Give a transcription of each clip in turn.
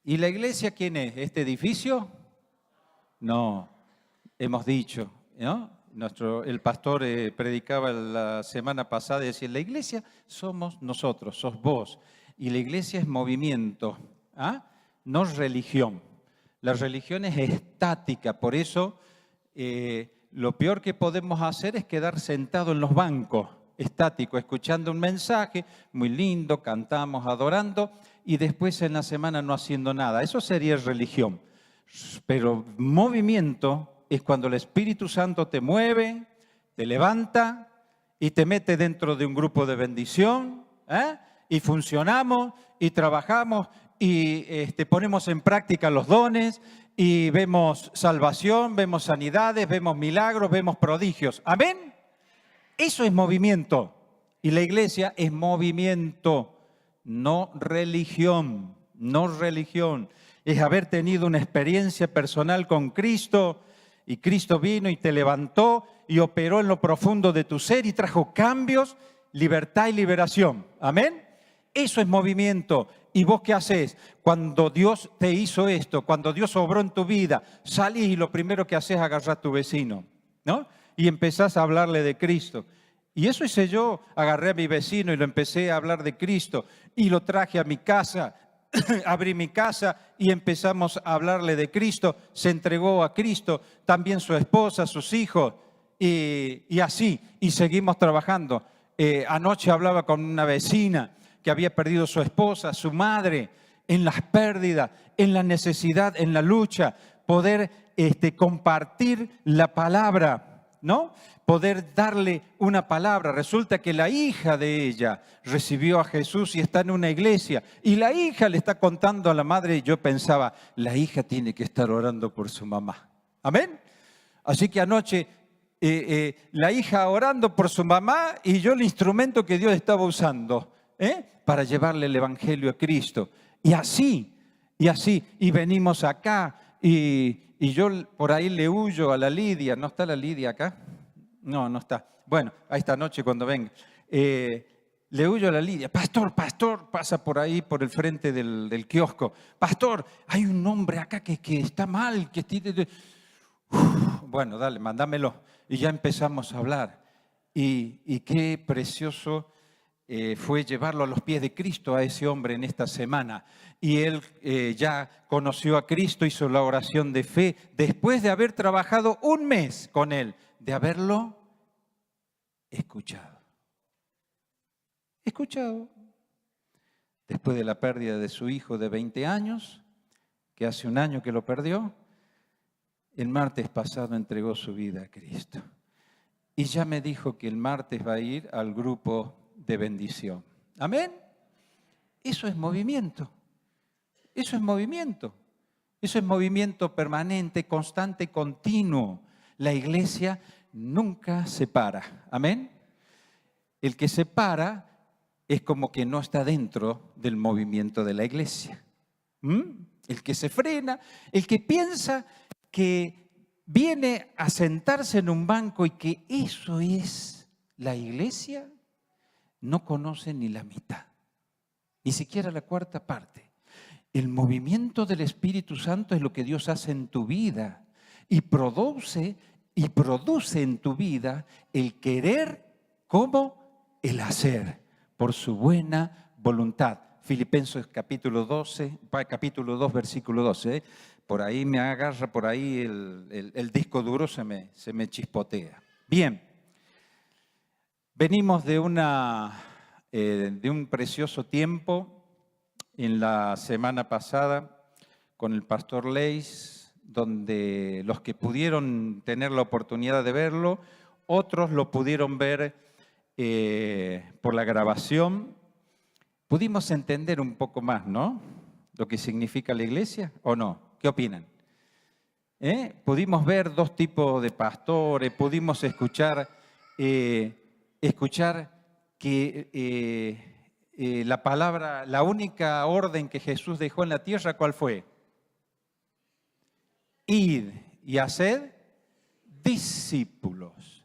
¿Y la iglesia quién es? ¿Este edificio? No, hemos dicho, ¿no? El pastor predicaba la semana pasada y decía, la iglesia somos nosotros, sos vos. Y la iglesia es movimiento, ¿ah? No religión. La religión es estática, por eso lo peor que podemos hacer es quedar sentado en los bancos, estático, escuchando un mensaje muy lindo, cantamos, adorando, y después en la semana no haciendo nada. Eso sería religión. Pero movimiento es cuando el Espíritu Santo te mueve, te levanta y te mete dentro de un grupo de bendición, y funcionamos y trabajamos y ponemos en práctica los dones y vemos salvación, vemos sanidades, vemos milagros, vemos prodigios. ¿Amén? Eso es movimiento. Y la iglesia es movimiento, no religión, no religión. Es haber tenido una experiencia personal con Cristo y Cristo vino y te levantó y operó en lo profundo de tu ser y trajo cambios, libertad y liberación. ¿Amén? Eso es movimiento. ¿Y vos qué haces? Cuando Dios te hizo esto, cuando Dios obró en tu vida, salís y lo primero que haces es agarrar a tu vecino, ¿no? Y empezás a hablarle de Cristo. Y eso hice yo, agarré a mi vecino y lo empecé a hablar de Cristo y lo traje a mi casa, abrí mi casa y empezamos a hablarle de Cristo, se entregó a Cristo, también su esposa, sus hijos y así, y seguimos trabajando. Anoche hablaba con una vecina que había perdido su esposa, su madre, en las pérdidas, en la necesidad, en la lucha, poder compartir la palabra, ¿no? Poder darle una palabra. Resulta que la hija de ella recibió a Jesús y está en una iglesia. Y la hija le está contando a la madre y yo pensaba, la hija tiene que estar orando por su mamá. ¿Amén? Así que anoche la hija orando por su mamá y yo el instrumento que Dios estaba usando para llevarle el evangelio a Cristo. Y así, y venimos acá y yo por ahí le huyo a la Lidia. ¿No está la Lidia acá? No, no está. Bueno, a esta noche cuando venga. Le huyo a la Lidia. Pastor, pasa por ahí, por el frente del kiosco. Pastor, hay un hombre acá que está mal, que tiene... Bueno, dale, mándamelo. Y ya empezamos a hablar. Y qué precioso fue llevarlo a los pies de Cristo a ese hombre en esta semana. Y él ya conoció a Cristo, hizo la oración de fe, después de haber trabajado un mes con él, de haberlo escuchado. Escuchado. Después de la pérdida de su hijo de 20 años, que hace un año que lo perdió, el martes pasado entregó su vida a Cristo. Y ya me dijo que el martes va a ir al grupo de bendición. ¿Amén? Eso es movimiento. Eso es movimiento. Eso es movimiento permanente, constante, continuo. La iglesia nunca se para. ¿Amén? El que se para es como que no está dentro del movimiento de la iglesia. El que se frena, el que piensa que viene a sentarse en un banco y que eso es la iglesia, no conoce ni la mitad, ni siquiera la cuarta parte. El movimiento del Espíritu Santo es lo que Dios hace en tu vida y produce en tu vida el querer como el hacer, por su buena voluntad. Filipenses capítulo 2, versículo 12. Por ahí me agarra, por ahí el disco duro se me chispotea. Bien, venimos de un precioso tiempo en la semana pasada con el pastor Leis, donde los que pudieron tener la oportunidad de verlo, otros lo pudieron ver por la grabación. Pudimos entender un poco más, ¿no? Lo que significa la iglesia, ¿o no? ¿Qué opinan? Pudimos ver dos tipos de pastores, pudimos escuchar que la palabra, la única orden que Jesús dejó en la tierra, ¿cuál fue? Id y haced discípulos.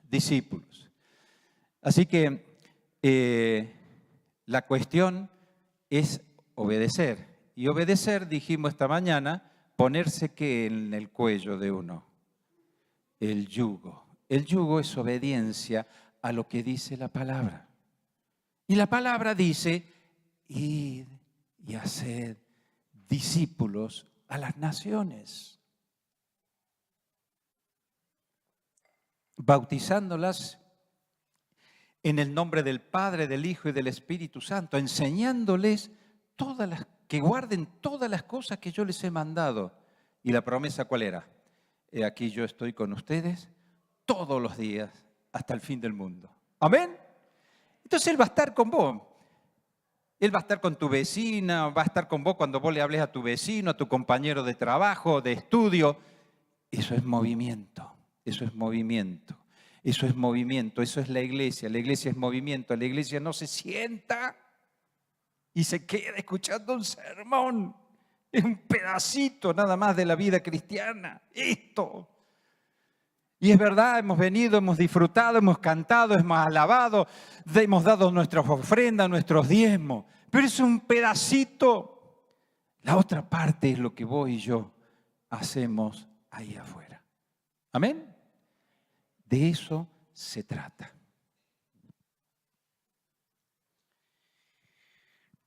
Así que la cuestión es obedecer. Y obedecer, dijimos esta mañana, ponerse ¿qué en el cuello de uno? El yugo. El yugo es obediencia a lo que dice la palabra. Y la palabra dice, id y haced discípulos a las naciones, bautizándolas en el nombre del Padre, del Hijo y del Espíritu Santo, enseñándoles que guarden todas las cosas que yo les he mandado. ¿Y la promesa cuál era? He aquí yo estoy con ustedes todos los días hasta el fin del mundo. ¿Amén? Entonces Él va a estar con vos. Él va a estar con tu vecina, va a estar con vos cuando vos le hables a tu vecino, a tu compañero de trabajo, de estudio. Eso es movimiento, eso es movimiento, eso es movimiento, eso es la iglesia es movimiento. La iglesia no se sienta y se queda escuchando un sermón. Es un pedacito nada más de la vida cristiana, esto. Y es verdad, hemos venido, hemos disfrutado, hemos cantado, hemos alabado, hemos dado nuestras ofrendas, nuestros diezmos, pero es un pedacito. La otra parte es lo que vos y yo hacemos ahí afuera. ¿Amén? De eso se trata.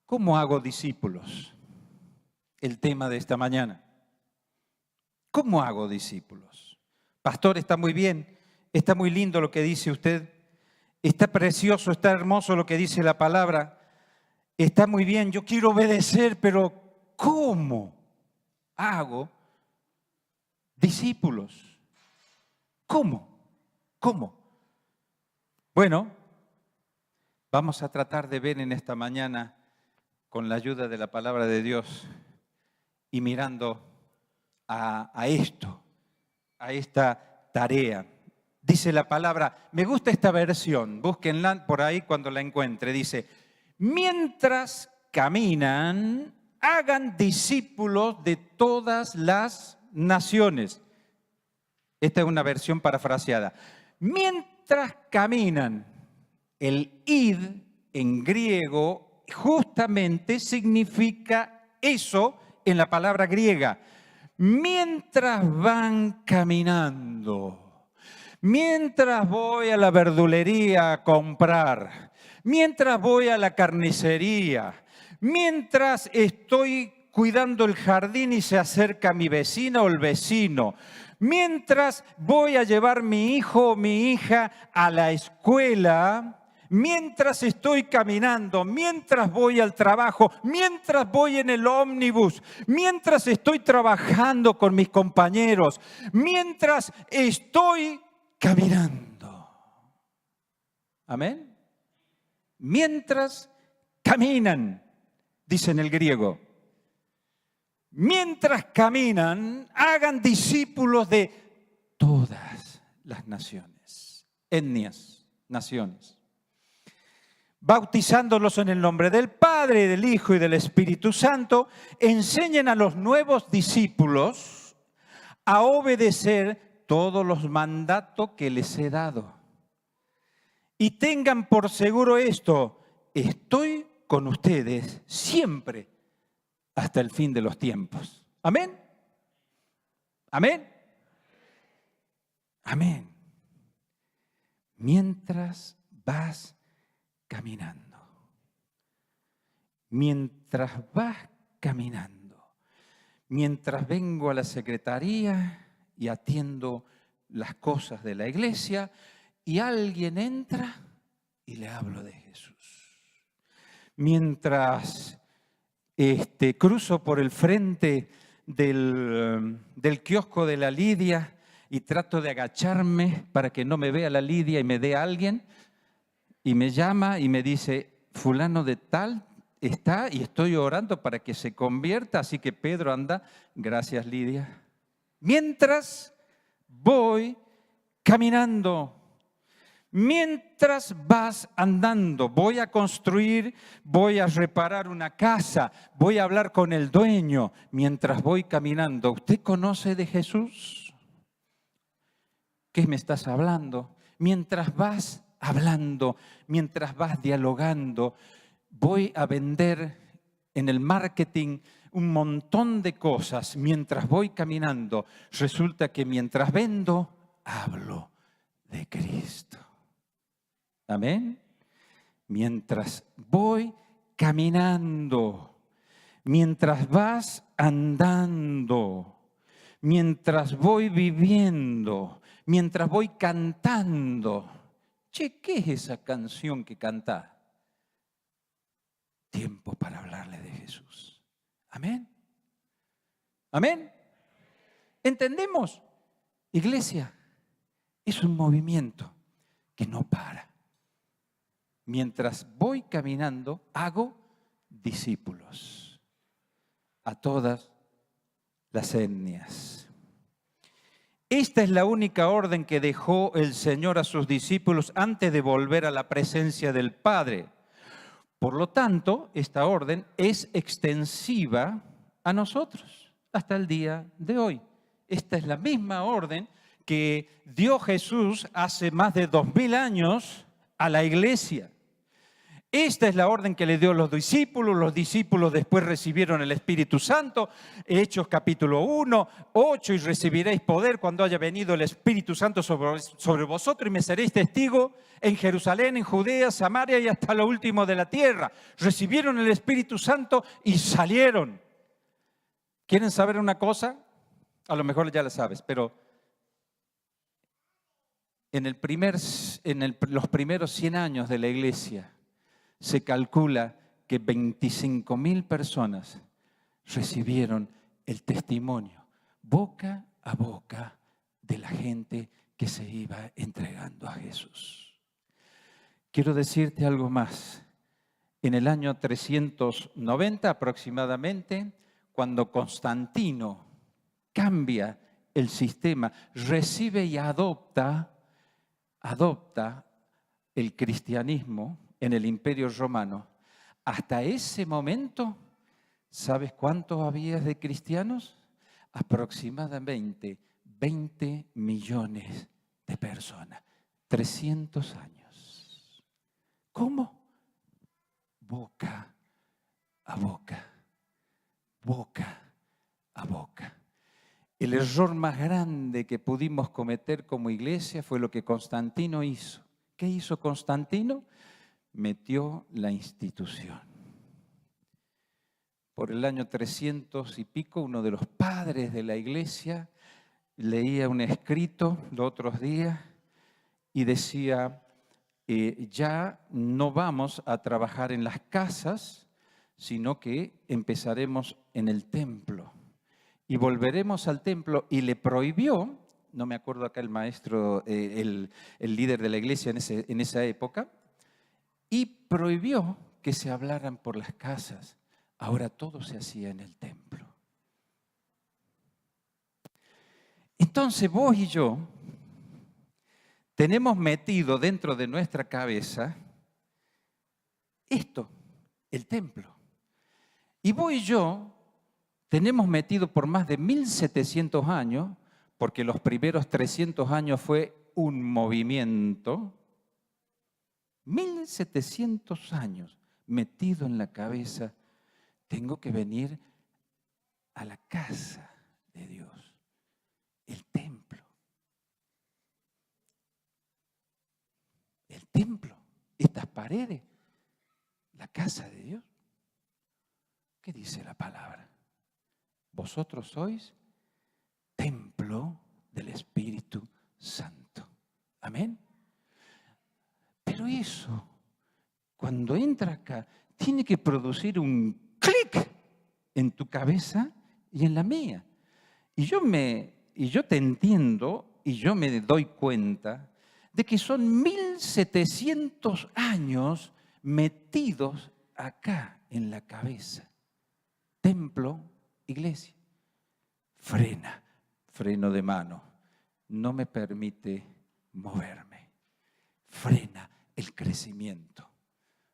¿Cómo hago discípulos? El tema de esta mañana. ¿Cómo hago discípulos? Pastor, está muy bien, está muy lindo lo que dice usted, está precioso, está hermoso lo que dice la palabra, está muy bien, yo quiero obedecer, pero ¿cómo hago discípulos? ¿Cómo? ¿Cómo? Bueno, vamos a tratar de ver en esta mañana, con la ayuda de la palabra de Dios y mirando a esto, a esta tarea. Dice la palabra, me gusta esta versión, búsquenla por ahí cuando la encuentre, dice, mientras caminan, hagan discípulos de todas las naciones. Esta es una versión parafraseada. Mientras caminan, el id en griego justamente significa eso en la palabra griega. Mientras van caminando, mientras voy a la verdulería a comprar, mientras voy a la carnicería, mientras estoy cuidando el jardín y se acerca mi vecina o el vecino, mientras voy a llevar mi hijo o mi hija a la escuela, mientras estoy caminando, mientras voy al trabajo, mientras voy en el ómnibus, mientras estoy trabajando con mis compañeros, mientras estoy caminando. ¿Amén? Mientras caminan, dice en el griego. Mientras caminan, hagan discípulos de todas las naciones, etnias, naciones. Bautizándolos en el nombre del Padre, del Hijo y del Espíritu Santo, enseñen a los nuevos discípulos a obedecer todos los mandatos que les he dado. Y tengan por seguro esto, estoy con ustedes siempre hasta el fin de los tiempos. ¿Amén? ¿Amén? Amén. Mientras vas caminando. Mientras vas caminando. Mientras vengo a la secretaría y atiendo las cosas de la iglesia y alguien entra y le hablo de Jesús. Mientras cruzo por el frente del kiosco de la Lidia y trato de agacharme para que no me vea la Lidia y me dé a alguien, y me llama y me dice, fulano de tal está y estoy orando para que se convierta, así que Pedro anda, gracias Lidia. Mientras voy caminando, mientras vas andando, voy a construir, voy a reparar una casa, voy a hablar con el dueño, mientras voy caminando. ¿Usted conoce de Jesús? ¿Qué me estás hablando? Mientras vas hablando, mientras vas dialogando, voy a vender en el marketing, un montón de cosas mientras voy caminando. Resulta que mientras vendo, hablo de Cristo. Amén. Mientras voy caminando, mientras vas andando, mientras voy viviendo, mientras voy cantando. Che, ¿qué es esa canción que cantás? Tiempo para hablarle de Jesús. Amén. Amén. ¿Entendemos? Iglesia, es un movimiento que no para. Mientras voy caminando, hago discípulos a todas las etnias. Esta es la única orden que dejó el Señor a sus discípulos antes de volver a la presencia del Padre. Por lo tanto, esta orden es extensiva a nosotros hasta el día de hoy. Esta es la misma orden que dio Jesús hace más de 2000 años a la iglesia. Esta es la orden que le dio a los discípulos después recibieron el Espíritu Santo. Hechos capítulo 1, 8, y recibiréis poder cuando haya venido el Espíritu Santo sobre vosotros y me seréis testigo en Jerusalén, en Judea, Samaria y hasta lo último de la tierra. Recibieron el Espíritu Santo y salieron. ¿Quieren saber una cosa? A lo mejor ya la sabes, pero los primeros 100 años de la iglesia, se calcula que 25.000 personas recibieron el testimonio boca a boca de la gente que se iba entregando a Jesús. Quiero decirte algo más. En el año 390 aproximadamente, cuando Constantino cambia el sistema, recibe y adopta el cristianismo en el Imperio Romano. Hasta ese momento, ¿sabes cuántos había de cristianos? Aproximadamente 20 millones de personas. 300 años. ¿Cómo? Boca a boca. Boca a boca. El error más grande que pudimos cometer como iglesia fue lo que Constantino hizo. ¿Qué hizo Constantino? Metió la institución. Por el año 300 y pico, uno de los padres de la iglesia leía un escrito los otros días y decía, ya no vamos a trabajar en las casas, sino que empezaremos en el templo. Y volveremos al templo, y le prohibió, no me acuerdo acá el maestro, el líder de la iglesia en esa época, y prohibió que se hablaran por las casas. Ahora todo se hacía en el templo. Entonces vos y yo tenemos metido dentro de nuestra cabeza esto, el templo. Y vos y yo tenemos metido por más de 1700 años, porque los primeros 300 años fue un movimiento, 1700 años metido en la cabeza, tengo que venir a la casa de Dios, el templo. El templo, estas paredes, la casa de Dios. ¿Qué dice la palabra? Vosotros sois templo del Espíritu Santo. Amén. Pero eso, cuando entra acá, tiene que producir un clic en tu cabeza y en la mía. Y yo te entiendo y yo me doy cuenta de que son 1700 años metidos acá en la cabeza. Templo, iglesia. Freno de mano. No me permite moverme. Frena el crecimiento.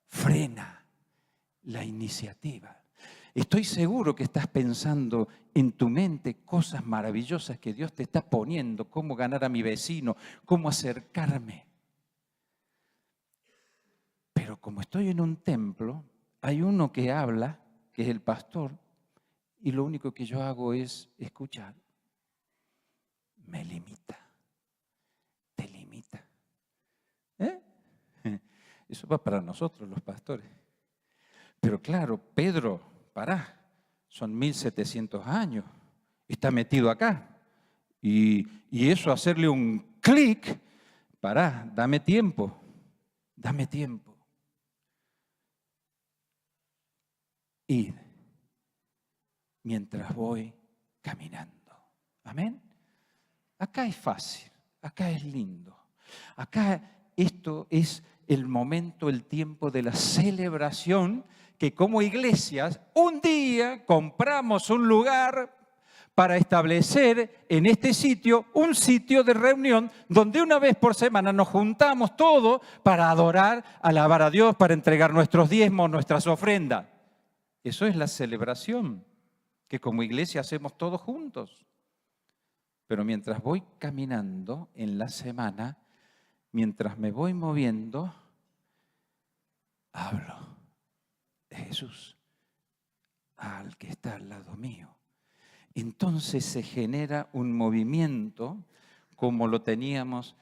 Frena la iniciativa. Estoy seguro que estás pensando en tu mente cosas maravillosas que Dios te está poniendo, cómo ganar a mi vecino, cómo acercarme. Pero como estoy en un templo, hay uno que habla, que es el pastor, y lo único que yo hago es escuchar. Me limita, te limita. Eso va para nosotros los pastores. Pero claro, Pedro, pará, son 1700 años, está metido acá. Y eso hacerle un clic, pará, dame tiempo, dame tiempo. Id mientras voy caminando. Amén. Acá es fácil, acá es lindo. Acá esto es el momento, el tiempo de la celebración que como iglesias un día compramos un lugar para establecer en este sitio un sitio de reunión donde una vez por semana nos juntamos todos para adorar, alabar a Dios, para entregar nuestros diezmos, nuestras ofrendas. Eso es la celebración que como iglesia hacemos todos juntos. Pero mientras voy caminando en la semana, mientras me voy moviendo, hablo de Jesús al que está al lado mío. Entonces se genera un movimiento como lo teníamos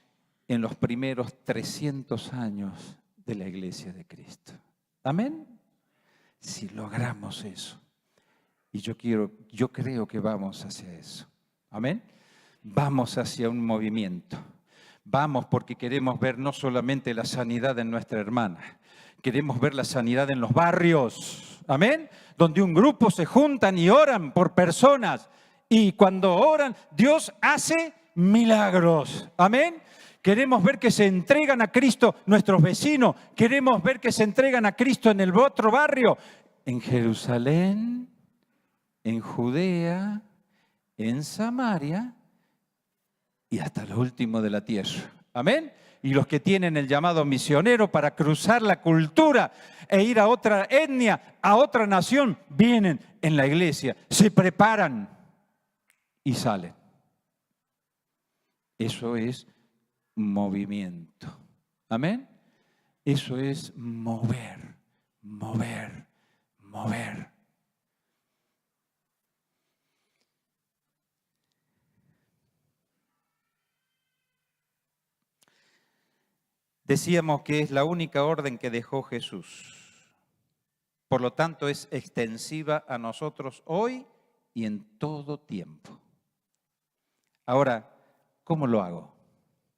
en los primeros 300 años de la Iglesia de Cristo. ¿Amén? Si logramos eso. Y yo creo que vamos hacia eso. ¿Amén? Vamos hacia un movimiento. Vamos porque queremos ver no solamente la sanidad en nuestra hermana, queremos ver la sanidad en los barrios. ¿Amén? Donde un grupo se juntan y oran por personas. Y cuando oran, Dios hace milagros. ¿Amén? Queremos ver que se entregan a Cristo nuestros vecinos. Queremos ver que se entregan a Cristo en el otro barrio. En Jerusalén, en Judea, en Samaria y hasta lo último de la tierra. ¿Amén? Y los que tienen el llamado misionero para cruzar la cultura e ir a otra etnia, a otra nación, vienen en la iglesia, se preparan y salen. Eso es movimiento. ¿Amén? Eso es mover, mover, mover. Decíamos que es la única orden que dejó Jesús. Por lo tanto, es extensiva a nosotros hoy y en todo tiempo. Ahora, ¿cómo lo hago?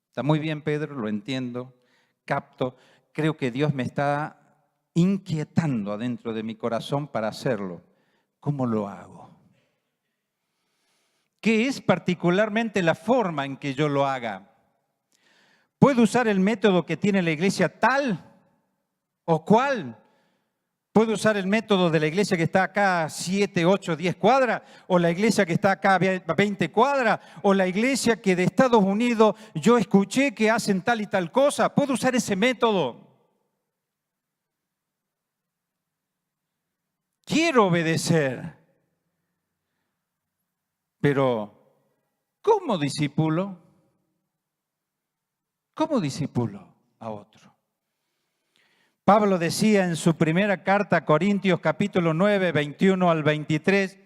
Está muy bien, Pedro, lo entiendo, capto. Creo que Dios me está inquietando adentro de mi corazón para hacerlo. ¿Cómo lo hago? ¿Qué es particularmente la forma en que yo lo haga? ¿Puedo usar el método que tiene la iglesia tal o cual? ¿Puedo usar el método de la iglesia que está acá a 7, 8, 10 cuadras? ¿O la iglesia que está acá a 20 cuadras? ¿O la iglesia que de Estados Unidos yo escuché que hacen tal y tal cosa? ¿Puedo usar ese método? Quiero obedecer. Pero, ¿cómo discípulo? ¿Cómo discípulo a otro? Pablo decía en su primera carta a Corintios, capítulo 9, 21 al 23,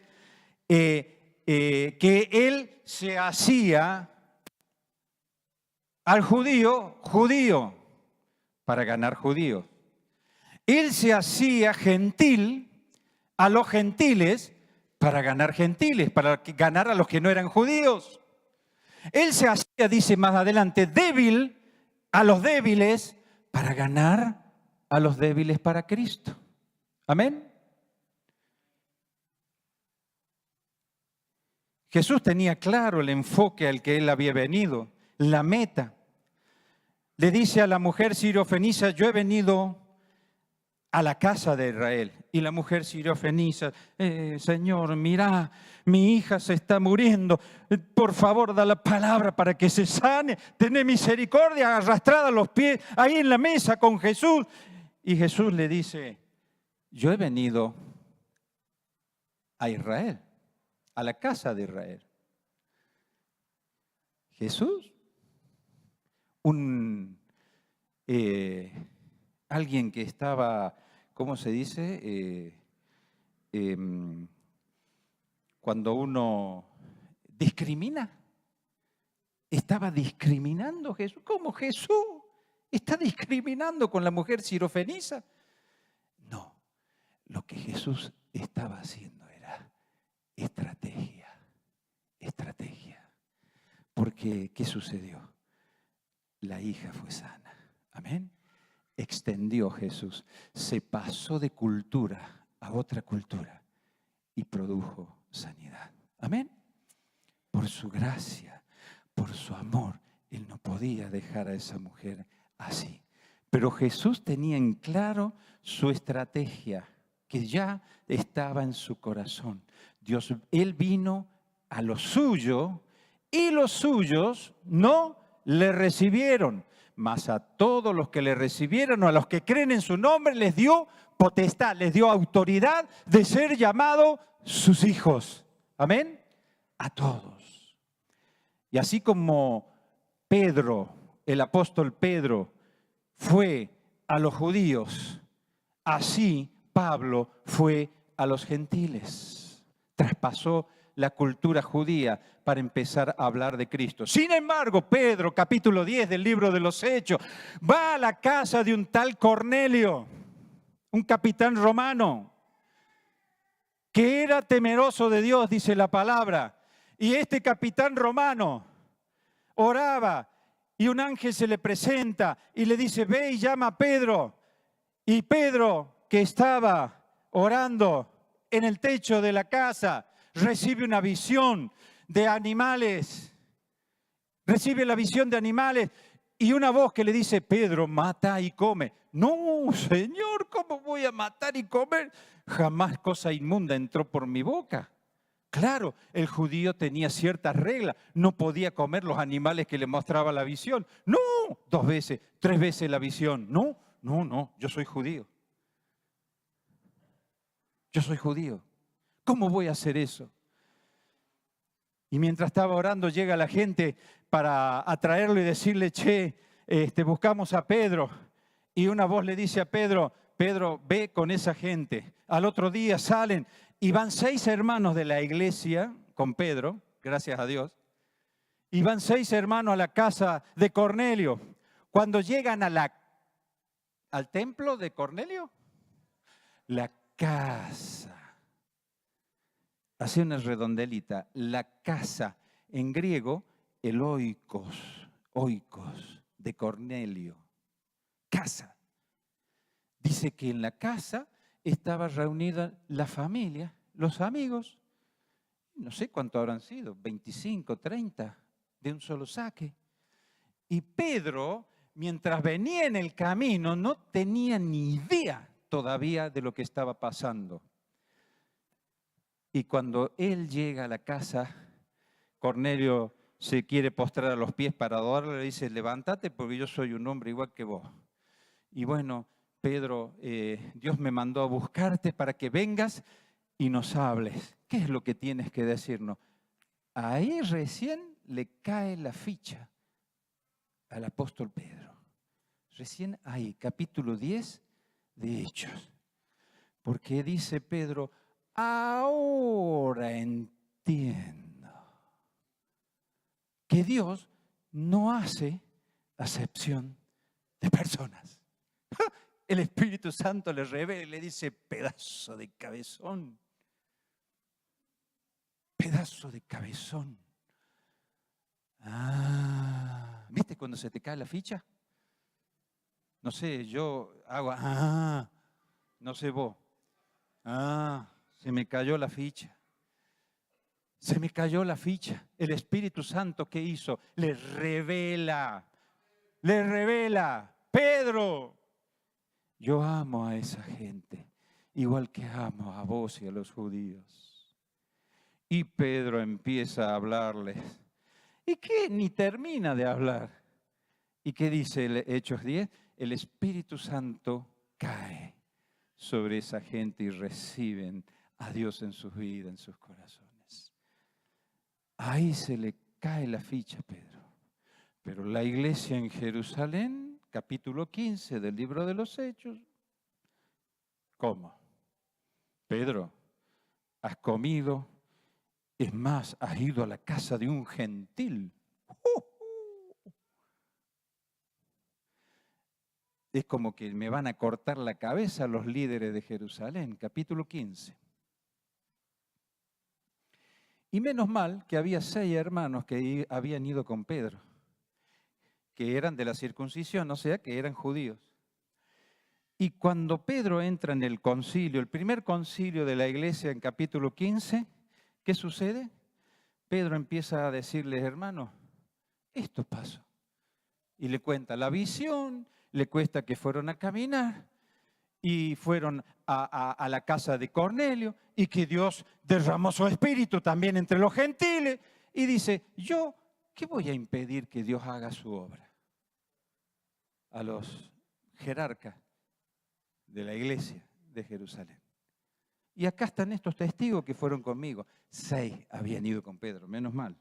que él se hacía al judío, para ganar judíos. Él se hacía gentil a los gentiles para ganar gentiles, para ganar a los que no eran judíos. Él se hacía, dice más adelante, débil a los débiles para ganar a los débiles para Cristo. Amén. Jesús tenía claro el enfoque al que él había venido, la meta. Le dice a la mujer sirofenicia, yo he venido a la casa de Israel. Y la mujer sirofenicia, Señor, mira, mi hija se está muriendo. Por favor, da la palabra para que se sane. Tené misericordia, arrastrada a los pies, ahí en la mesa con Jesús. Y Jesús le dice, yo he venido a Israel, a la casa de Israel. Jesús, alguien que estaba, ¿cómo se dice? cuando uno discrimina. ¿Estaba discriminando Jesús? ¿Cómo Jesús está discriminando con la mujer sirofenisa? No, lo que Jesús estaba haciendo era estrategia. Porque, ¿qué sucedió? La hija fue sana. Amén. Extendió Jesús, se pasó de cultura a otra cultura y produjo sanidad. Amén. Por su gracia, por su amor, Él no podía dejar a esa mujer así. Pero Jesús tenía en claro su estrategia, que ya estaba en su corazón. Él vino a lo suyo y los suyos no le recibieron. Mas a todos los que le recibieron o a los que creen en su nombre les dio potestad, les dio autoridad de ser llamados sus hijos. Amén. A todos. Y así como Pedro, el apóstol Pedro, fue a los judíos, así Pablo fue a los gentiles. Traspasó la cultura judía para empezar a hablar de Cristo. Sin embargo, Pedro, capítulo 10 del libro de los Hechos, va a la casa de un tal Cornelio, un capitán romano, que era temeroso de Dios, dice la palabra. Y este capitán romano oraba y un ángel se le presenta y le dice, ve y llama a Pedro. Y Pedro, que estaba orando en el techo de la casa, recibe una visión de animales. Recibe la visión de animales y una voz que le dice, Pedro, mata y come. No, Señor, ¿cómo voy a matar y comer? Jamás cosa inmunda entró por mi boca. Claro, el judío tenía ciertas reglas. No podía comer los animales que le mostraba la visión. No, 2 veces, 3 veces la visión. No, yo soy judío. Yo soy judío. ¿Cómo voy a hacer eso? Y mientras estaba orando llega la gente para atraerlo y decirle, che, buscamos a Pedro. Y una voz le dice a Pedro, Pedro, ve con esa gente. Al otro día salen y van 6 hermanos de la iglesia con Pedro, gracias a Dios. Y van 6 hermanos a la casa de Cornelio. Cuando llegan al templo de Cornelio, la casa. Hace una redondelita, la casa, en griego, el oikos de Cornelio, casa. Dice que en la casa estaba reunida la familia, los amigos, no sé cuánto habrán sido, 25, 30, de un solo saque. Y Pedro, mientras venía en el camino, no tenía ni idea todavía de lo que estaba pasando. Y cuando él llega a la casa, Cornelio se quiere postrar a los pies para adorarle, le dice, levántate porque yo soy un hombre igual que vos. Y bueno, Pedro, Dios me mandó a buscarte para que vengas y nos hables. ¿Qué es lo que tienes que decirnos? Ahí recién le cae la ficha al apóstol Pedro. Recién ahí, capítulo 10 de Hechos. Porque dice Pedro, ahora entiendo que Dios no hace acepción de personas. El Espíritu Santo le revela y le dice, pedazo de cabezón. Pedazo de cabezón. ¿Viste cuando se te cae la ficha? No sé, yo hago, no sé vos. Se me cayó la ficha. Se me cayó la ficha. El Espíritu Santo, ¿qué hizo? Le revela. Pedro, yo amo a esa gente, igual que amo a vos y a los judíos. Y Pedro empieza a hablarles. ¿Y qué? Ni termina de hablar. ¿Y qué dice el Hechos 10? El Espíritu Santo cae sobre esa gente y reciben a Dios en sus vidas, en sus corazones. Ahí se le cae la ficha a Pedro. Pero la iglesia en Jerusalén, capítulo 15 del libro de los Hechos, ¿cómo? Pedro, has comido Es más, has ido a la casa de un gentil. Es como que me van a cortar la cabeza los líderes de Jerusalén. Capítulo 15. Y menos mal que había 6 hermanos que habían ido con Pedro, que eran de la circuncisión, o sea, que eran judíos. Y cuando Pedro entra en el concilio, el primer concilio de la iglesia en capítulo 15, ¿qué sucede? Pedro empieza a decirles, hermanos, esto pasó. Y le cuenta la visión, le cuenta que fueron a caminar y fueron a la casa de Cornelio y que Dios derramó su espíritu también entre los gentiles. Y dice, yo, ¿qué voy a impedir que Dios haga su obra? A los jerarcas de la iglesia de Jerusalén. Y acá están estos testigos que fueron conmigo. 6 habían ido con Pedro, menos mal.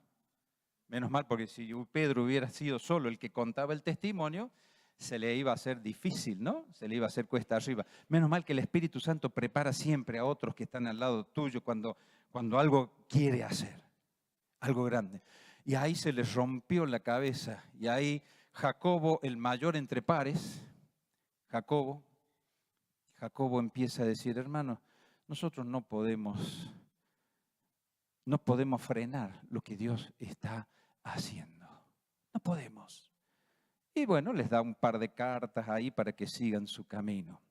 Menos mal, porque si Pedro hubiera sido solo el que contaba el testimonio, se le iba a hacer difícil, ¿no? Se le iba a hacer cuesta arriba. Menos mal que el Espíritu Santo prepara siempre a otros que están al lado tuyo cuando algo quiere hacer, algo grande. Y ahí se les rompió la cabeza. Y ahí Jacobo, el mayor entre pares, Jacobo empieza a decir, hermanos, nosotros no podemos frenar lo que Dios está haciendo. No podemos. Y bueno, les da un par de cartas ahí para que sigan su camino.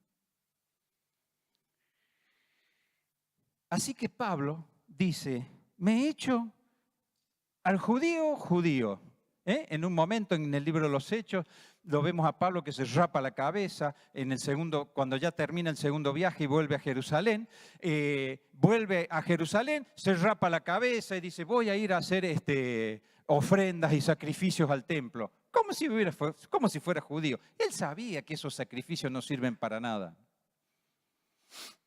Así que Pablo dice, me he hecho al judío judío. En un momento en el libro de los Hechos lo vemos a Pablo que se rapa la cabeza cuando ya termina el segundo viaje y vuelve a Jerusalén. Vuelve a Jerusalén, se rapa la cabeza y dice, voy a ir a hacer ofrendas y sacrificios al templo. Como si fuera judío. Él sabía que esos sacrificios no sirven para nada.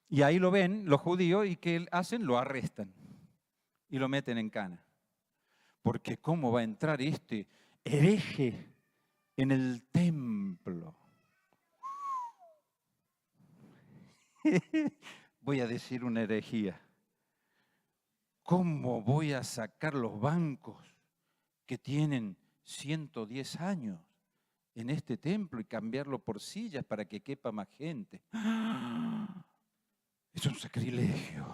Y ahí lo ven los judíos y ¿qué hacen? Lo arrestan y lo meten en cana. Porque ¿cómo va a entrar este hereje en el templo? Voy a decir una herejía. ¿Cómo voy a sacar los bancos que tienen 110 años en este templo y cambiarlo por sillas para que quepa más gente? Es un sacrilegio,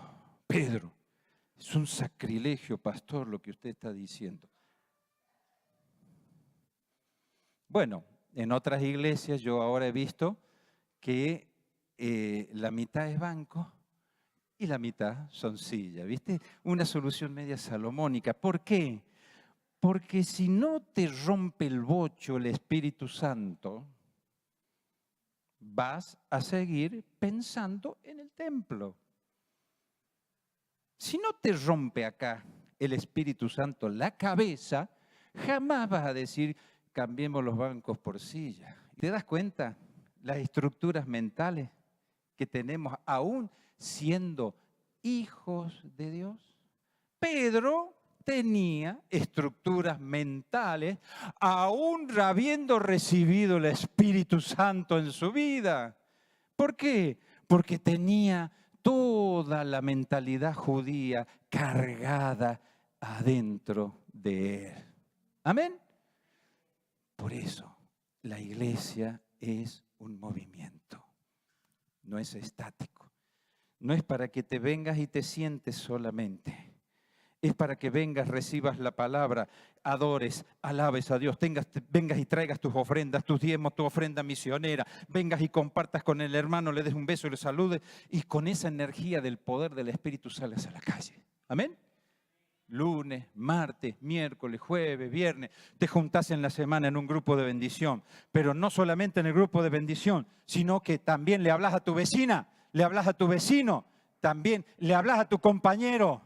Pedro. Es un sacrilegio, pastor, lo que usted está diciendo. Bueno, en otras iglesias yo ahora he visto que la mitad es banco y la mitad son sillas, ¿viste? Una solución media salomónica. ¿Por qué? Porque si no te rompe el bocho el Espíritu Santo, vas a seguir pensando en el templo. Si no te rompe acá el Espíritu Santo la cabeza, jamás vas a decir, cambiemos los bancos por sillas. ¿Te das cuenta? Las estructuras mentales que tenemos aún siendo hijos de Dios. Pedro tenía estructuras mentales aún habiendo recibido el Espíritu Santo en su vida. ¿Por qué? Porque tenía toda la mentalidad judía cargada adentro de él. ¿Amén? Por eso la iglesia es un movimiento, no es estático. No es para que te vengas y te sientes solamente. Es para que vengas, recibas la palabra, adores, alabes a Dios, vengas y traigas tus ofrendas, tus diezmos, tu ofrenda misionera, vengas y compartas con el hermano, le des un beso y le saludes y con esa energía del poder del Espíritu sales a la calle. ¿Amén? Lunes, martes, miércoles, jueves, viernes, te juntás en la semana en un grupo de bendición, pero no solamente en el grupo de bendición, sino que también le hablas a tu vecina, le hablas a tu vecino, también le hablas a tu compañero.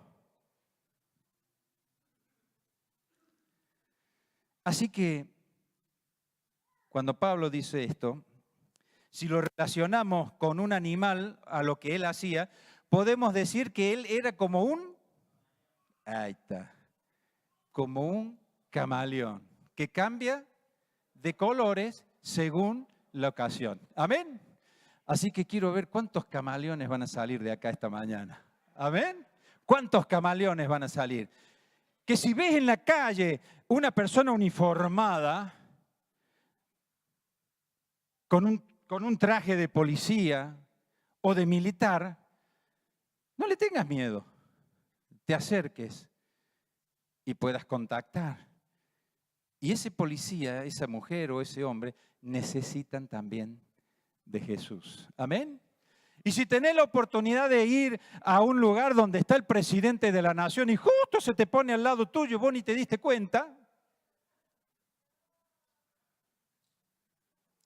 Así que, cuando Pablo dice esto, si lo relacionamos con un animal a lo que él hacía, podemos decir que él era como ahí está, como un camaleón, que cambia de colores según la ocasión. ¿Amén? Así que quiero ver cuántos camaleones van a salir de acá esta mañana. ¿Amén? ¿Cuántos camaleones van a salir? Que si ves en la calle una persona uniformada, con un traje de policía o de militar, no le tengas miedo. Te acerques y puedas contactar. Y ese policía, esa mujer o ese hombre necesitan también de Jesús. Amén. Y si tenés la oportunidad de ir a un lugar donde está el presidente de la nación y justo se te pone al lado tuyo, vos ni te diste cuenta,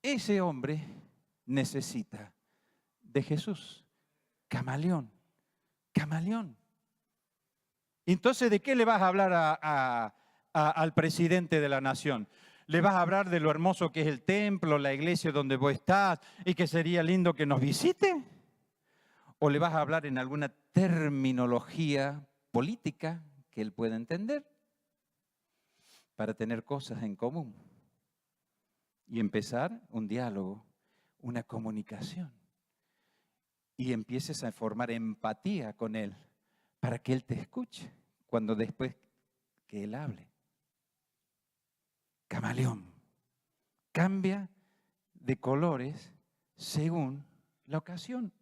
ese hombre necesita de Jesús. Camaleón, camaleón. Entonces, ¿de qué le vas a hablar al presidente de la nación? ¿Le vas a hablar de lo hermoso que es el templo, la iglesia donde vos estás y que sería lindo que nos visite? ¿O le vas a hablar en alguna terminología política que él pueda entender para tener cosas en común y empezar un diálogo, una comunicación? Y empieces a formar empatía con él para que él te escuche cuando después que él hable. Camaleón. Cambia de colores según la ocasión.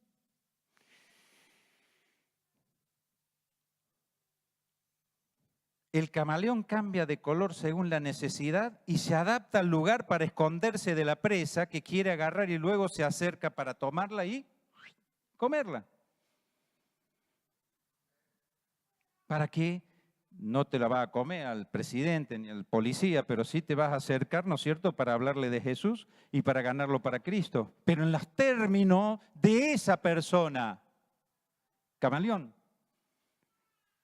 El camaleón cambia de color según la necesidad y se adapta al lugar para esconderse de la presa que quiere agarrar y luego se acerca para tomarla y comerla. ¿Para qué? No te la va a comer al presidente ni al policía, pero sí te vas a acercar, ¿no es cierto?, para hablarle de Jesús y para ganarlo para Cristo. Pero en los términos de esa persona, camaleón,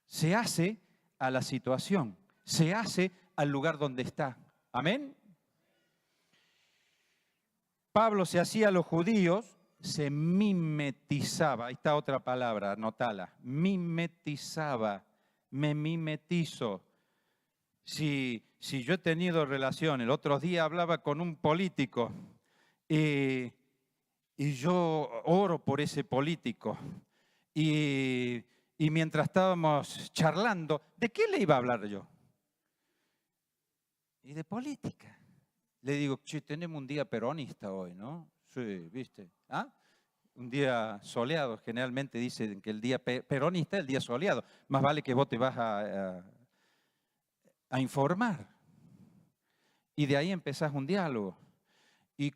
se hace a la situación, se hace al lugar donde está. ¿Amén? Pablo se hacía a los judíos, se mimetizaba. Ahí está otra palabra, anotala. Mimetizaba. Me mimetizo. Si yo he tenido relación, el otro día hablaba con un político y yo oro por ese político. Y mientras estábamos charlando, ¿de qué le iba a hablar yo? Y de política. Le digo, che, tenemos un día peronista hoy, ¿no? Sí, ¿viste? ¿Ah? Un día soleado, generalmente dicen que el día peronista es el día soleado. Más vale que vos te vas a informar. Y de ahí empezás un diálogo. Y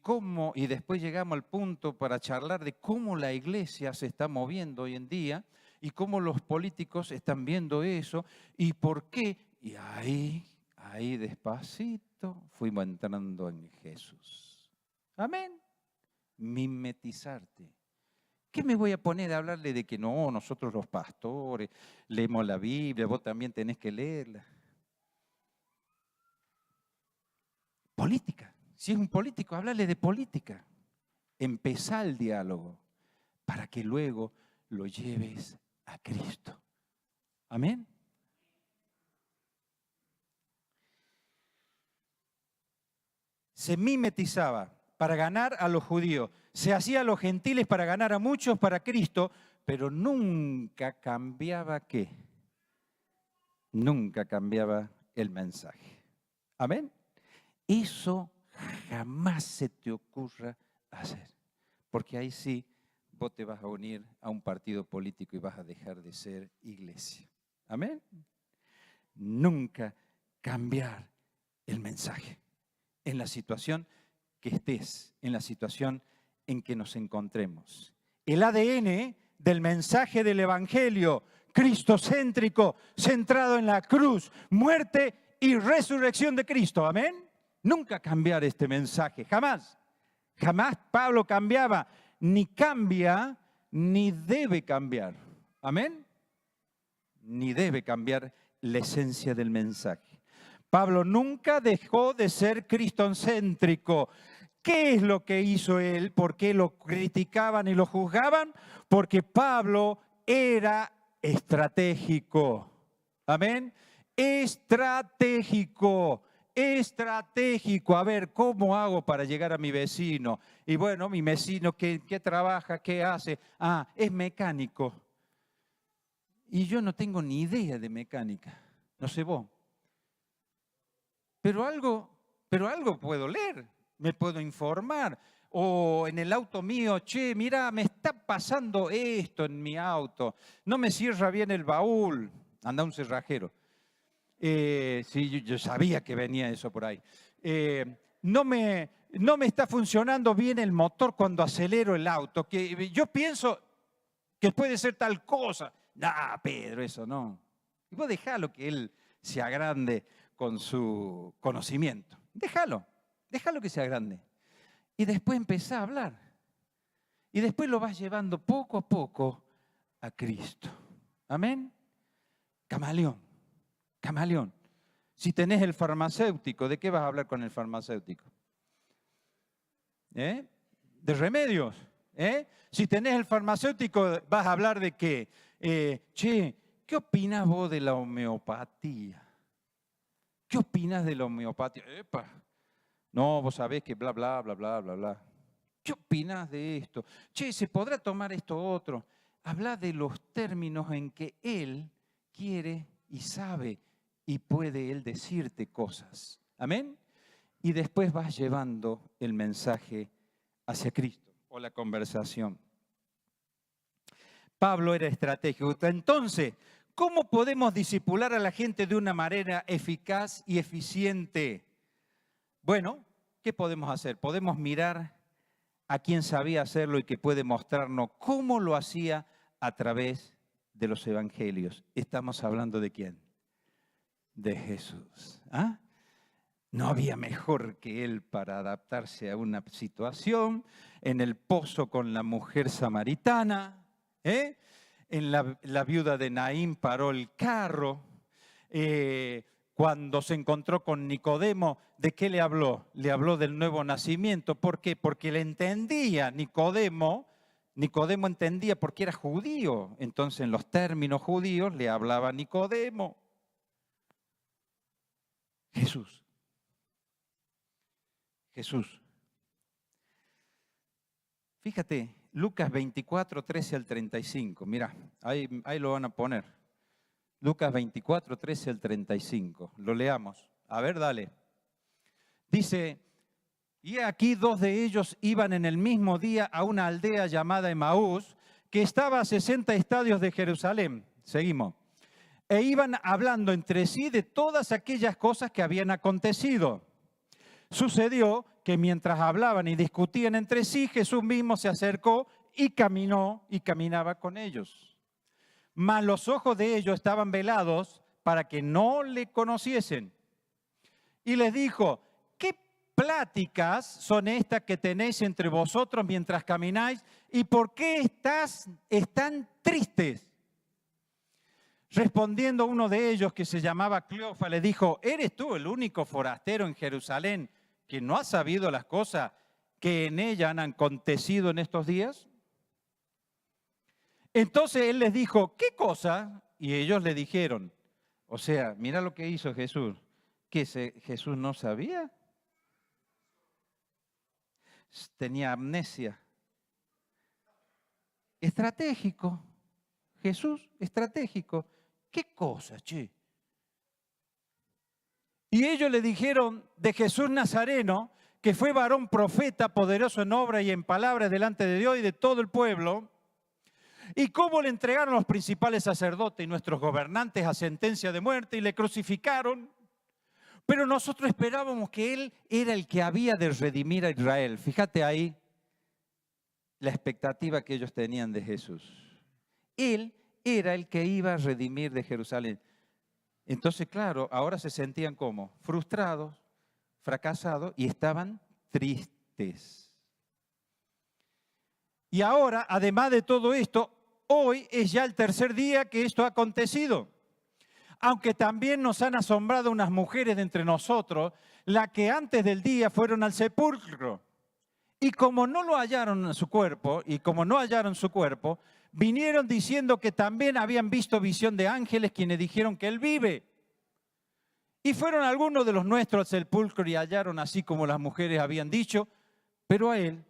después llegamos al punto para charlar de cómo la iglesia se está moviendo hoy en día y cómo los políticos están viendo eso y por qué. Y ahí despacito fuimos entrando en Jesús. Amén. Mimetizarte. ¿Qué me voy a poner a hablarle de que no, nosotros los pastores leemos la Biblia, vos también tenés que leerla? Política. Si es un político, háblale de política. Empezá el diálogo para que luego lo lleves a Cristo. Amén. Se mimetizaba para ganar a los judíos. Se hacía a los gentiles para ganar a muchos para Cristo, pero nunca cambiaba ¿qué? Nunca cambiaba el mensaje. Amén. Eso jamás se te ocurra hacer, porque ahí sí vos te vas a unir a un partido político y vas a dejar de ser iglesia. Amén. Nunca cambiar el mensaje en la situación que estés, en la situación en que nos encontremos. El ADN del mensaje del Evangelio, cristocéntrico, centrado en la cruz, muerte y resurrección de Cristo. Amén. Nunca cambiar este mensaje, jamás. Jamás Pablo cambiaba, ni cambia, ni debe cambiar. Amén. Ni debe cambiar la esencia del mensaje. Pablo nunca dejó de ser cristocéntrico. ¿Qué es lo que hizo él? ¿Por qué lo criticaban y lo juzgaban? Porque Pablo era estratégico. Amén. Estratégico. Estratégico. A ver, ¿cómo hago para llegar a mi vecino? Y bueno, mi vecino, ¿qué trabaja? ¿Qué hace? Ah, es mecánico. Y yo no tengo ni idea de mecánica, no sé vos. Pero algo puedo leer, me puedo informar. O en el auto mío, che, mira, me está pasando esto en mi auto. No me cierra bien el baúl. Anda un cerrajero. Sí, yo sabía que venía eso por ahí. No me está funcionando bien el motor cuando acelero el auto. Que yo pienso que puede ser tal cosa. Nah, Pedro, eso no. Y vos dejalo que él se agrande con su conocimiento. Déjalo que se agrande. Y después empezá a hablar. Y después lo vas llevando poco a poco a Cristo. Amén. Camaleón. Si tenés el farmacéutico, ¿de qué vas a hablar con el farmacéutico? De remedios. Si tenés el farmacéutico, vas a hablar de qué. Che, ¿qué opinas vos de la homeopatía? ¿Qué opinas de la homeopatía? Epa. No, vos sabés que bla, bla, bla, bla, bla, bla. ¿Qué opinas de esto? Che, ¿se podrá tomar esto otro? Habla de los términos en que él quiere y sabe y puede él decirte cosas. ¿Amén? Y después vas llevando el mensaje hacia Cristo o la conversación. Pablo era estratégico. Entonces, ¿cómo podemos discipular a la gente de una manera eficaz y eficiente? Bueno, ¿qué podemos hacer? Podemos mirar a quien sabía hacerlo y que puede mostrarnos cómo lo hacía a través de los evangelios. ¿Estamos hablando de quién? De Jesús. ¿Ah? No había mejor que él para adaptarse a una situación. En el pozo con la mujer samaritana, en la viuda de Naín paró el carro. Cuando se encontró con Nicodemo, ¿de qué le habló? Le habló del nuevo nacimiento. ¿Por qué? Porque le entendía Nicodemo entendía porque era judío. Entonces, en los términos judíos le hablaba Nicodemo. Jesús. Fíjate, Lucas 24, 13 al 35. Mira, ahí lo van a poner. Lucas 24, 13 al 35. Lo leamos. A ver, dale. Dice, y aquí 2 de ellos iban en el mismo día a una aldea llamada Emaús, que estaba a 60 estadios de Jerusalén. Seguimos. E iban hablando entre sí de todas aquellas cosas que habían acontecido. Sucedió que mientras hablaban y discutían entre sí, Jesús mismo se acercó y caminaba con ellos. Mas los ojos de ellos estaban velados para que no le conociesen. Y les dijo, ¿qué pláticas son estas que tenéis entre vosotros mientras camináis? ¿Y por qué están tristes? Respondiendo uno de ellos, que se llamaba Cleofa, le dijo, ¿eres tú el único forastero en Jerusalén que no ha sabido las cosas que en ella han acontecido en estos días? Entonces él les dijo, ¿qué cosa? Y ellos le dijeron, o sea, mira lo que hizo Jesús. ¿Qué? ¿Jesús no sabía? Tenía amnesia. Estratégico. Jesús, estratégico. ¿Qué cosa, che? Y ellos le dijeron de Jesús Nazareno, que fue varón profeta, poderoso en obra y en palabras delante de Dios y de todo el pueblo, y cómo le entregaron los principales sacerdotes y nuestros gobernantes a sentencia de muerte y le crucificaron. Pero nosotros esperábamos que él era el que había de redimir a Israel. Fíjate ahí la expectativa que ellos tenían de Jesús. Él era el que iba a redimir de Jerusalén. Entonces, claro, ahora se sentían como frustrados, fracasados y estaban tristes. Y ahora, además de todo esto, hoy es ya el tercer día que esto ha acontecido. Aunque también nos han asombrado unas mujeres de entre nosotros, las que antes del día fueron al sepulcro. Y como no lo hallaron en su cuerpo, vinieron diciendo que también habían visto visión de ángeles quienes dijeron que él vive. Y fueron algunos de los nuestros al sepulcro y hallaron así como las mujeres habían dicho, pero a él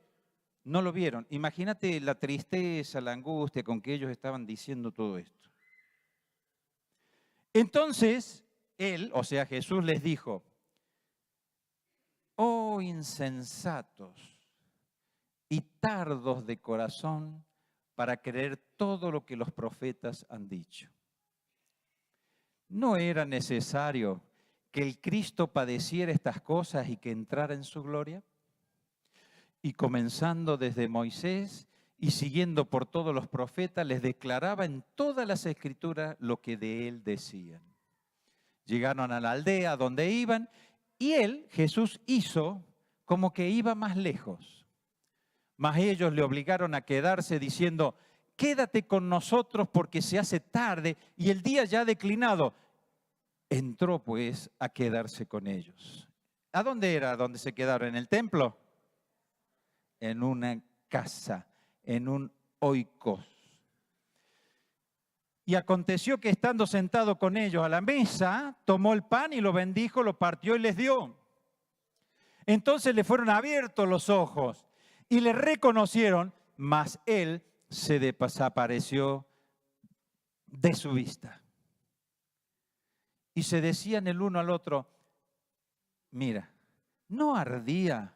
no lo vieron. Imagínate la tristeza, la angustia con que ellos estaban diciendo todo esto. Entonces, él, o sea, Jesús les dijo, oh insensatos y tardos de corazón para creer todo lo que los profetas han dicho. ¿No era necesario que el Cristo padeciera estas cosas y que entrara en su gloria? Y comenzando desde Moisés y siguiendo por todos los profetas, les declaraba en todas las escrituras lo que de él decían. Llegaron a la aldea donde iban y él, Jesús, hizo como que iba más lejos. Mas ellos le obligaron a quedarse diciendo, quédate con nosotros porque se hace tarde y el día ya ha declinado. Entró pues a quedarse con ellos. ¿A dónde era donde se quedaron? ¿En el templo? En una casa, en un oikos. Y aconteció que estando sentado con ellos a la mesa, tomó el pan y lo bendijo, lo partió y les dio. Entonces le fueron abiertos los ojos y le reconocieron, mas él se desapareció de su vista. Y se decían el uno al otro, mira, ¿no ardía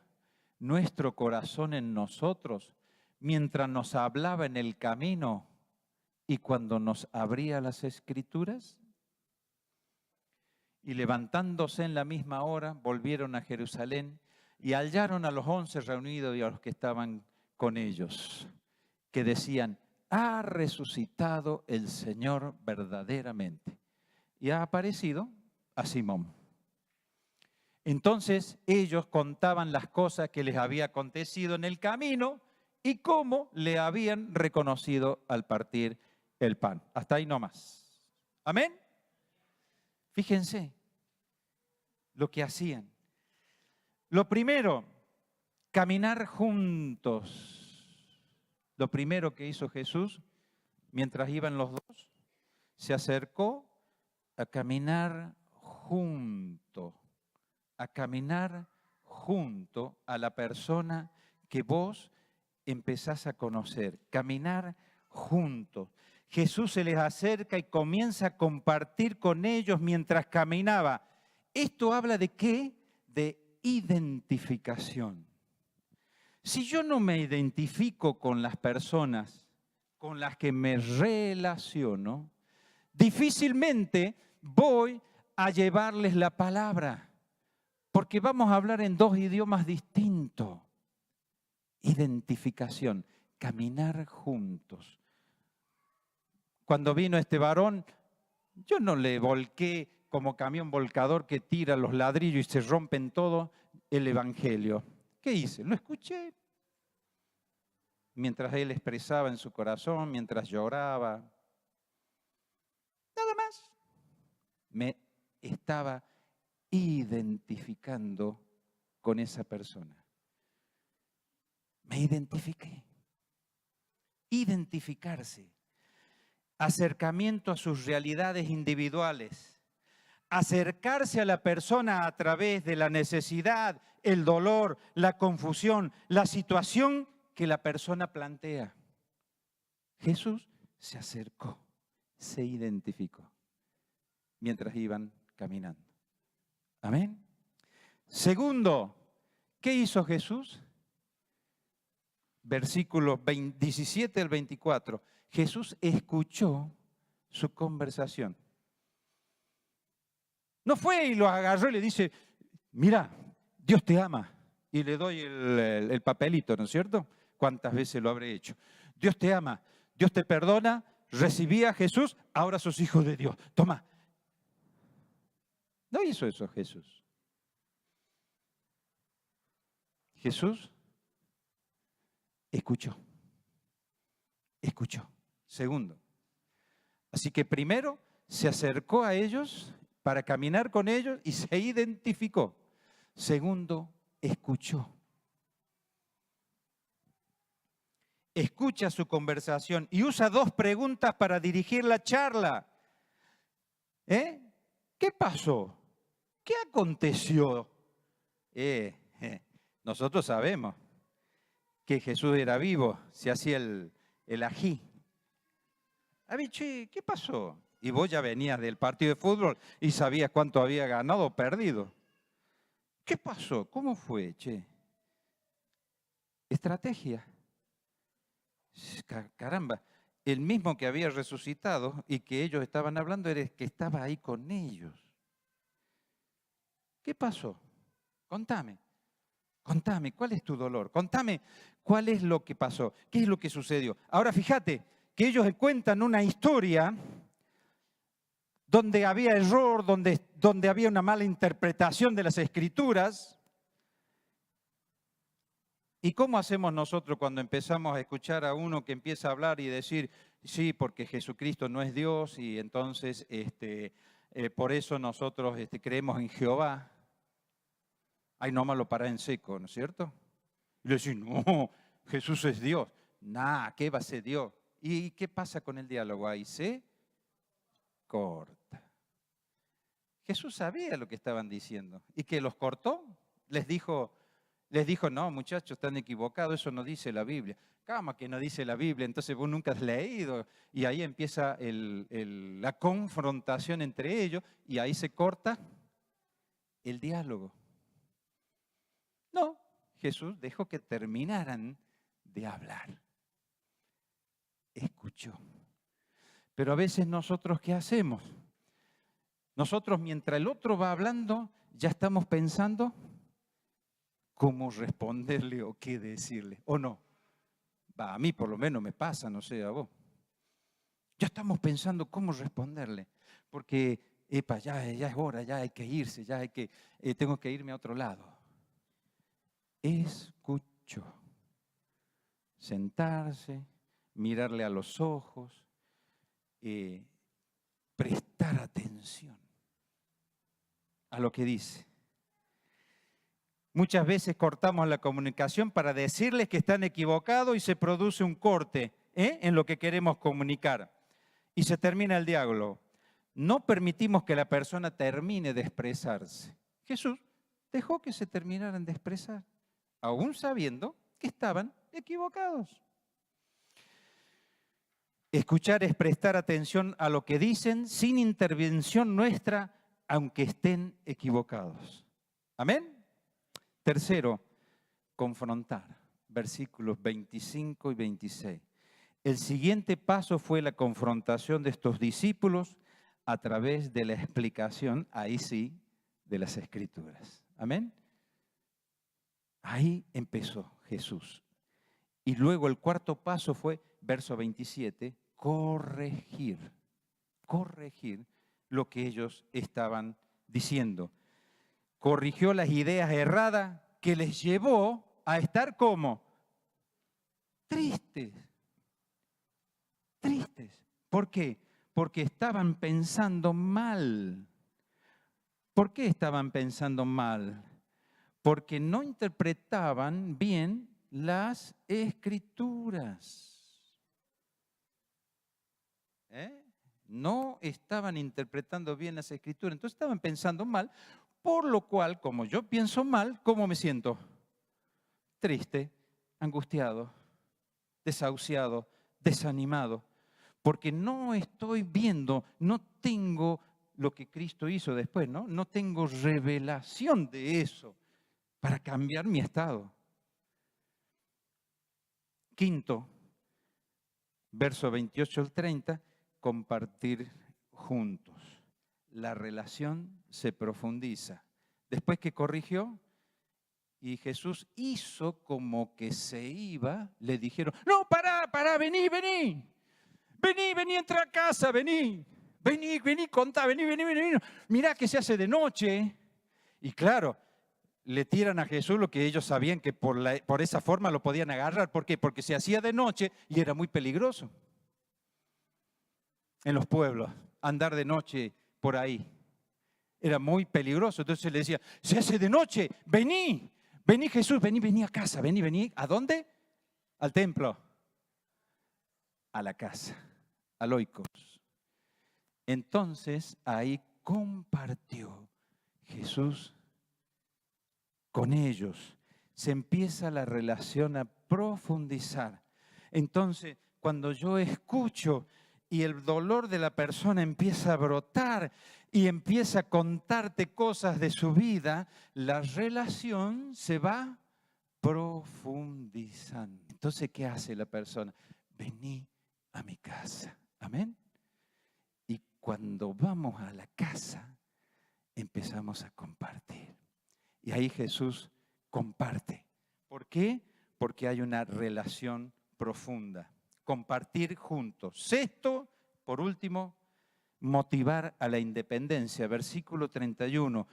nuestro corazón en nosotros mientras nos hablaba en el camino y cuando nos abría las escrituras? Y levantándose en la misma hora, volvieron a Jerusalén y hallaron a los 11 reunidos y a los que estaban con ellos, que decían, ha resucitado el Señor verdaderamente y ha aparecido a Simón. Entonces ellos contaban las cosas que les había acontecido en el camino y cómo le habían reconocido al partir el pan. Hasta ahí nomás. ¿Amén? Fíjense lo que hacían. Lo primero, caminar juntos. Lo primero que hizo Jesús, mientras iban los dos, se acercó a caminar junto, a caminar junto a la persona que vos empezás a conocer, caminar juntos. Jesús se les acerca y comienza a compartir con ellos mientras caminaba. ¿Esto habla de qué? De identificación. Si yo no me identifico con las personas con las que me relaciono, difícilmente voy a llevarles la palabra, porque vamos a hablar en dos idiomas distintos. Identificación, caminar juntos. Cuando vino este varón, yo no le volqué como camión volcador que tira los ladrillos y se rompen todo el evangelio. ¿Qué hice? Lo escuché. Mientras él expresaba en su corazón, mientras lloraba. Nada más. Me estaba identificando con esa persona. Me identifiqué. Identificarse. Acercamiento a sus realidades individuales. Acercarse a la persona a través de la necesidad, el dolor, la confusión, la situación que la persona plantea. Jesús se acercó, se identificó mientras iban caminando. Amén. Segundo, ¿qué hizo Jesús? Versículos 17 al 24. Jesús escuchó su conversación. No fue y lo agarró y le dice, mira, Dios te ama. Y le doy el papelito, ¿no es cierto? ¿Cuántas veces lo habré hecho? Dios te ama, Dios te perdona, recibí a Jesús, ahora sos hijo de Dios. Toma. No hizo eso Jesús. Jesús escuchó. Escuchó. Segundo. Así que primero se acercó a ellos para caminar con ellos y se identificó. Segundo, escuchó. Escucha su conversación y usa dos preguntas para dirigir la charla. ¿Qué pasó? ¿Qué aconteció? Nosotros sabemos que Jesús era vivo, se hacía el ají. A ver, che, ¿qué pasó? Y vos ya venías del partido de fútbol y sabías cuánto había ganado o perdido. ¿Qué pasó? ¿Cómo fue, che? Estrategia. Caramba, el mismo que había resucitado y que ellos estaban hablando era el que estaba ahí con ellos. ¿Qué pasó? Contame, ¿cuál es tu dolor? Contame, ¿cuál es lo que pasó? ¿Qué es lo que sucedió? Ahora fíjate que ellos cuentan una historia donde había error, donde había una mala interpretación de las Escrituras. ¿Y cómo hacemos nosotros cuando empezamos a escuchar a uno que empieza a hablar y decir, sí, porque Jesucristo no es Dios y entonces por eso nosotros creemos en Jehová? Ay, no me lo para en seco, ¿no es cierto? Y le decís, no, Jesús es Dios. Nah, ¿qué va a ser Dios? ¿Y qué pasa con el diálogo ahí? Se corta. Jesús sabía lo que estaban diciendo y que los cortó. Les dijo, no, muchachos, están equivocados, eso no dice la Biblia. Cama que no dice la Biblia, entonces vos nunca has leído. Y ahí empieza la confrontación entre ellos y ahí se corta el diálogo. No, Jesús dejó que terminaran de hablar. Escuchó. Pero a veces nosotros, ¿qué hacemos? Nosotros, mientras el otro va hablando, ya estamos pensando cómo responderle o qué decirle, ¿o no? A mí por lo menos me pasa, no sé a vos. Ya estamos pensando cómo responderle, porque ya es hora, ya hay que irse, tengo que irme a otro lado. Escucho. Sentarse, mirarle a los ojos, prestar atención a lo que dice. Muchas veces cortamos la comunicación para decirles que están equivocados y se produce un corte en lo que queremos comunicar. Y se termina el diálogo. No permitimos que la persona termine de expresarse. Jesús dejó que se terminaran de expresar, aún sabiendo que estaban equivocados. Escuchar es prestar atención a lo que dicen sin intervención nuestra, aunque estén equivocados. ¿Amén? Tercero, confrontar. Versículos 25 y 26. El siguiente paso fue la confrontación de estos discípulos a través de la explicación, ahí sí, de las Escrituras. ¿Amén? Ahí empezó Jesús. Y luego el cuarto paso fue, verso 27, corregir lo que ellos estaban diciendo. Corrigió las ideas erradas que les llevó a estar como tristes. ¿Por qué? Porque estaban pensando mal. ¿Por qué estaban pensando mal? Porque no interpretaban bien las Escrituras. No estaban interpretando bien las Escrituras, entonces estaban pensando mal, por lo cual, como yo pienso mal, ¿cómo me siento? Triste, angustiado, desahuciado, desanimado, porque no estoy viendo, no tengo lo que Cristo hizo después, ¿no? No tengo revelación de eso para cambiar mi estado. Quinto, verso 28 al 30, compartir juntos. La relación se profundiza. Después que corrigió y Jesús hizo como que se iba, le dijeron, no, pará, vení, entra a casa, vení, contá, vení. Mirá que se hace de noche. Y claro, le tiran a Jesús lo que ellos sabían que por esa forma lo podían agarrar. ¿Por qué? Porque se hacía de noche y era muy peligroso en los pueblos, andar de noche por ahí. Era muy peligroso. Entonces le decía, se hace de noche, vení Jesús, vení a casa, vení. ¿A dónde? Al templo, a la casa, al oikos. Entonces ahí compartió Jesús con ellos. Se empieza la relación a profundizar. Entonces, cuando yo escucho y el dolor de la persona empieza a brotar y empieza a contarte cosas de su vida, la relación se va profundizando. Entonces, ¿qué hace la persona? Vení a mi casa. Amén. Y cuando vamos a la casa, empezamos a compartir. Y ahí Jesús comparte. ¿Por qué? Porque hay una relación profunda. Compartir juntos. Sexto, por último, motivar a la independencia. Versículo 31.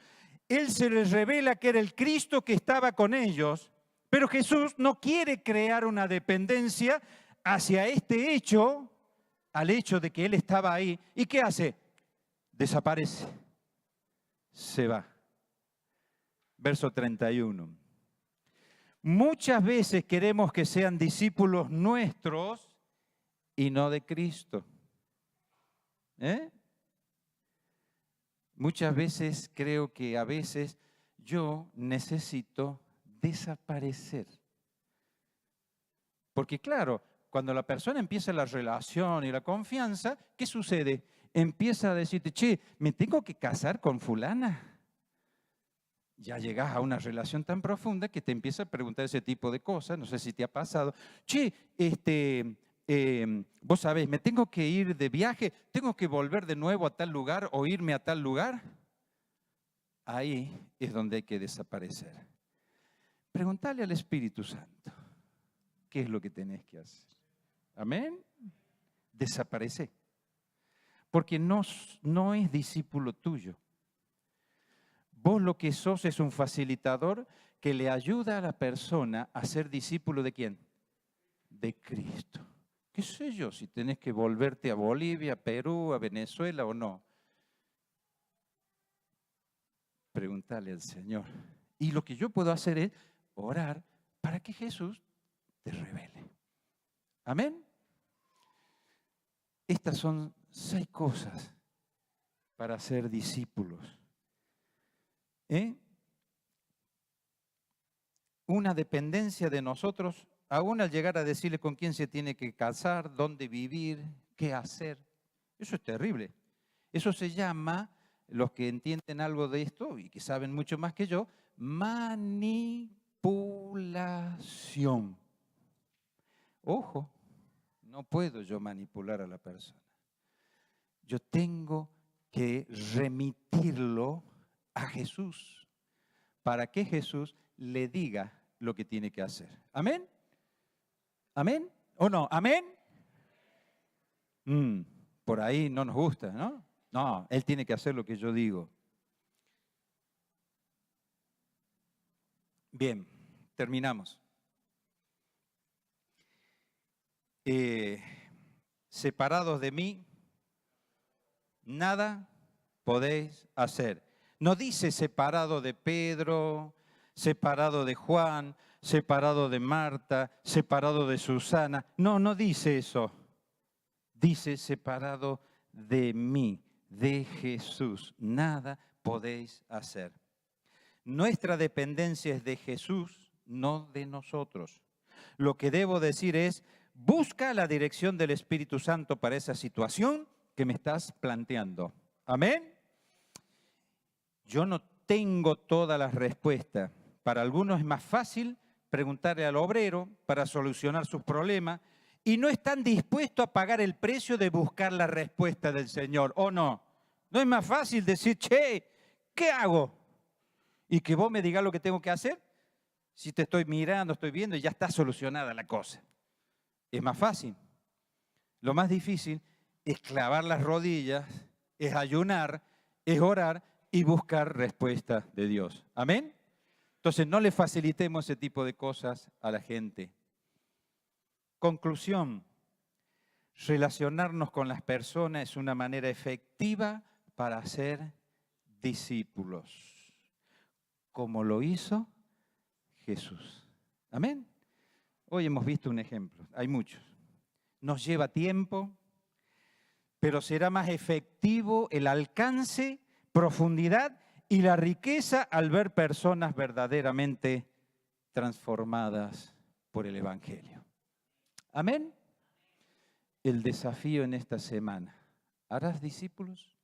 Él se les revela que era el Cristo que estaba con ellos, pero Jesús no quiere crear una dependencia hacia este hecho, al hecho de que Él estaba ahí. ¿Y qué hace? Desaparece. Se va. Verso 31. Muchas veces queremos que sean discípulos nuestros y no de Cristo. Muchas veces creo que a veces yo necesito desaparecer. Porque claro, cuando la persona empieza la relación y la confianza, ¿qué sucede? Empieza a decirte, che, ¿me tengo que casar con fulana? Ya llegas a una relación tan profunda que te empieza a preguntar ese tipo de cosas, no sé si te ha pasado. Che, vos sabés, ¿me tengo que ir de viaje? ¿Tengo que volver de nuevo a tal lugar o irme a tal lugar? Ahí es donde hay que desaparecer. Preguntale al Espíritu Santo, ¿qué es lo que tenés que hacer? Amén. Desaparece. Porque no es discípulo tuyo. Vos lo que sos es un facilitador que le ayuda a la persona a ser discípulo ¿de quién? De Cristo. ¿Qué sé yo si tenés que volverte a Bolivia, a Perú, a Venezuela o no? Pregúntale al Señor. Y lo que yo puedo hacer es orar para que Jesús te revele. Amén. Estas son 6 cosas para ser discípulos. Una dependencia de nosotros, aún al llegar a decirle con quién se tiene que casar, dónde vivir, qué hacer. Eso es terrible. Eso se llama, los que entienden algo de esto y que saben mucho más que yo, manipulación. Ojo, no puedo yo manipular a la persona. Yo tengo que remitirlo a Jesús para que Jesús le diga lo que tiene que hacer. ¿Amén? ¿Amén? ¿O no? ¿Amén? Por ahí no nos gusta, ¿no? No, Él tiene que hacer lo que yo digo. Bien, terminamos. Separados de mí, nada podéis hacer. No dice separado de Pedro, separado de Juan, separado de Marta, separado de Susana. No, no dice eso. Dice separado de mí, de Jesús. Nada podéis hacer. Nuestra dependencia es de Jesús, no de nosotros. Lo que debo decir es, busca la dirección del Espíritu Santo para esa situación que me estás planteando. Amén. Yo no tengo todas las respuestas. Para algunos es más fácil preguntarle al obrero para solucionar sus problemas y no están dispuestos a pagar el precio de buscar la respuesta del Señor, ¿o no? ¿No es más fácil decir, che, ¿qué hago? Y que vos me digas lo que tengo que hacer, si te estoy mirando, estoy viendo y ya está solucionada la cosa. Es más fácil. Lo más difícil es clavar las rodillas, es ayunar, es orar y buscar respuesta de Dios. ¿Amén? Entonces no le facilitemos ese tipo de cosas a la gente. Conclusión, relacionarnos con las personas es una manera efectiva para ser discípulos, como lo hizo Jesús. ¿Amén? Hoy hemos visto un ejemplo, hay muchos. Nos lleva tiempo, pero será más efectivo el alcance, profundidad y la riqueza al ver personas verdaderamente transformadas por el Evangelio. Amén. el desafío en esta semana. ¿Harás discípulos?